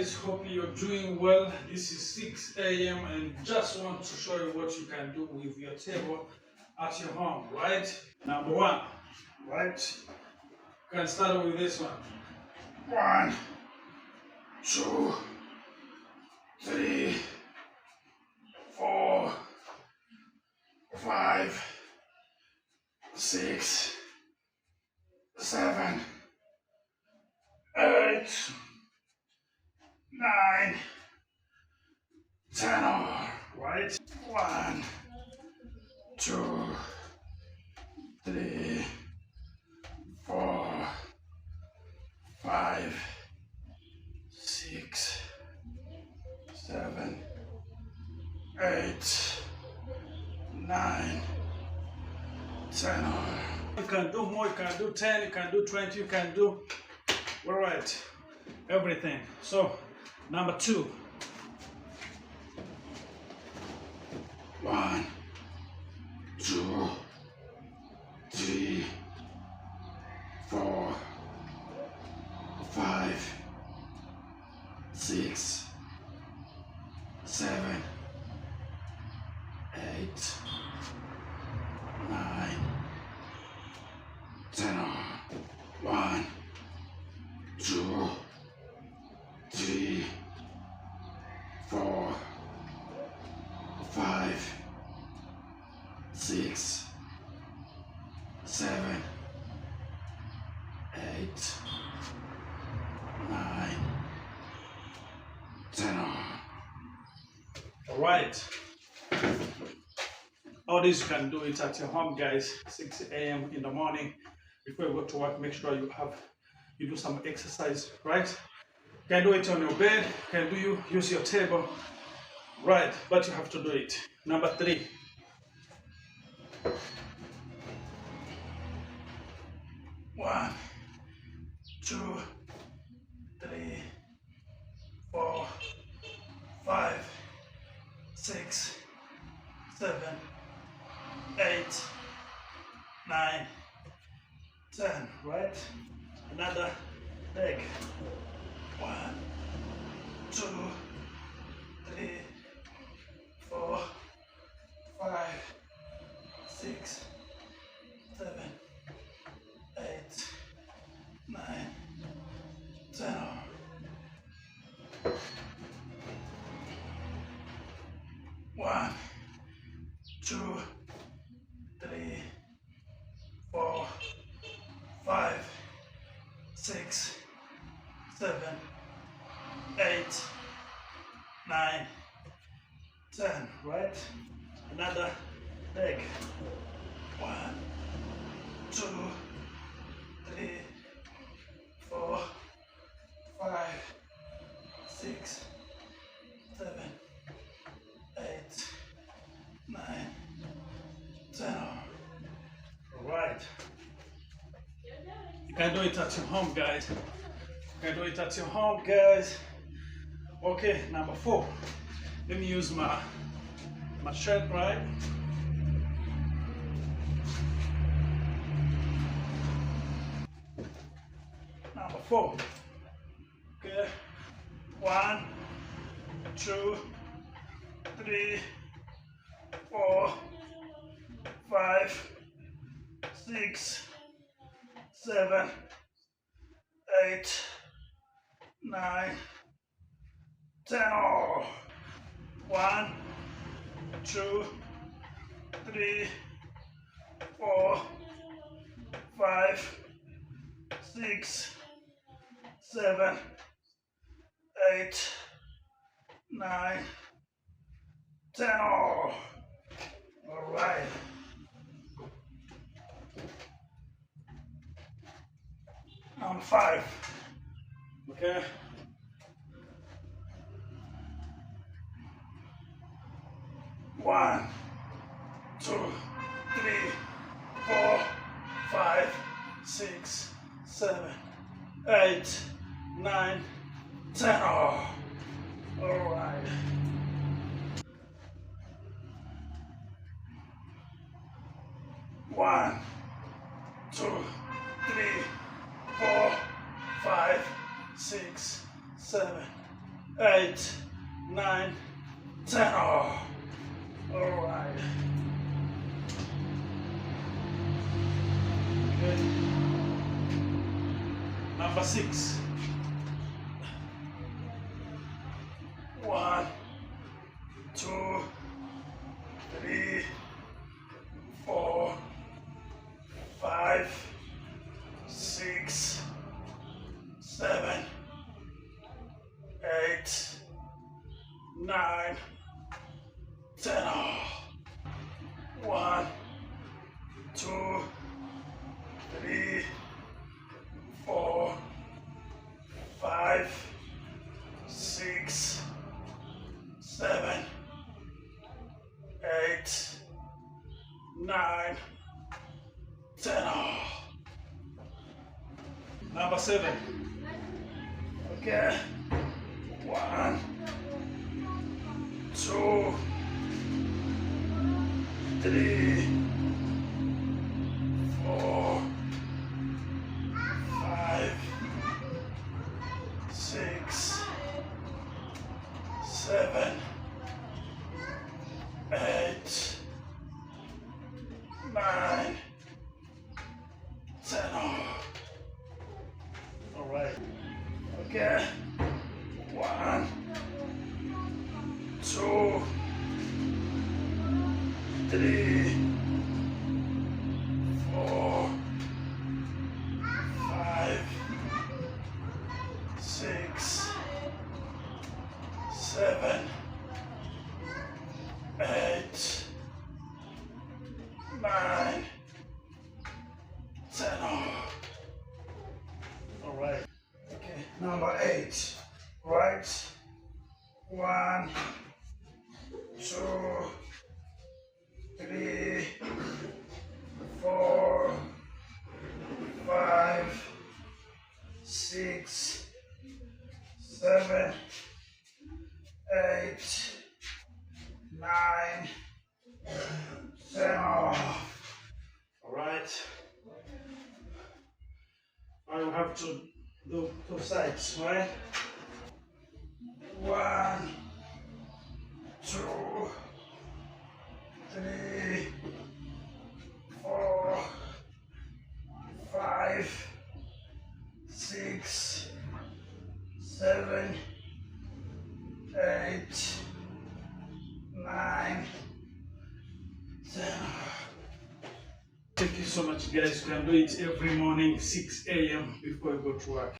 guys, hope you're doing well. This is 6 a.m. and just want to show you what you can do with your table at your home, right? Number one, right? You can start with this one. 1, 2, 3, 4, 5, 6, 7, 8, 9, 10, right? 1, 2, 3, 4, 5, 6, 7, 8, 9, 10. You can do more, you can do 10, you can do 20, you can do, all right, everything. So, number 2. 1, 2, 3, 4, 5, 6, 7, 8, 9, 10. 1, 2, 3, 4, 5, 6, 7, 8, 9, 10. All right. All this you can do it at your home, guys. 6 a.m. in the morning before you go to work. Make sure you do some exercise, right? You can do it on your bed. You can use your table, right? But you have to do it. Number 3. 1, 2, 3, 4, 5, 6, 7, 8, 9, 10, right? Another leg. 1, 2, 3, 4, 5, 6, 7, 8, 9, 10. 1, 2, 3, 4, 5, 6, 7, 8, 9, 10, right? Another leg. 1, 2, 3, 4, 5, 6, 7, 8, 9, 10. All right. You can do it at your home, guys. You can do it at your home, guys. Okay, number 4. Let me use my shirt, right? Number 4. Okay. 1, 2, 3, 4, 5, 6, 7, 8, 9, 10. 1, 2, 3, 4, 5, 6, 7, 8, 9, 10. All right. Number 5. Okay. 1, 2, 3, 4, 5, 6, 7, 8, 9, 10. All right. 1, 2, 3, 4, 5, 6, 7, 8, 9, 10. Oh, all right. Okay. Number 6. 1, 2, 3, 4, 5, 6, 7, 8, 9, 10. 1, 2, 3, 4, 5, 6, 7, 8, 9, 10. Number 7. Okay. 1, 2, 3, 4, 5, 6, 7, 8, 9, 10. All right. Okay. 1, 2, 3, 4, 5, 6, 7, 8, 9, 10. All right. Okay. Number 8. Right. 1, 2, 3, 4, 5, 6, 7, 8, 9, 10. All right. I will have to do 2 sides, right? 1, 2, 3, 4, 5, 6, 7, 8, 9, 10. Thank you so much, guys. You can do it every morning, 6 a.m. before you go to work.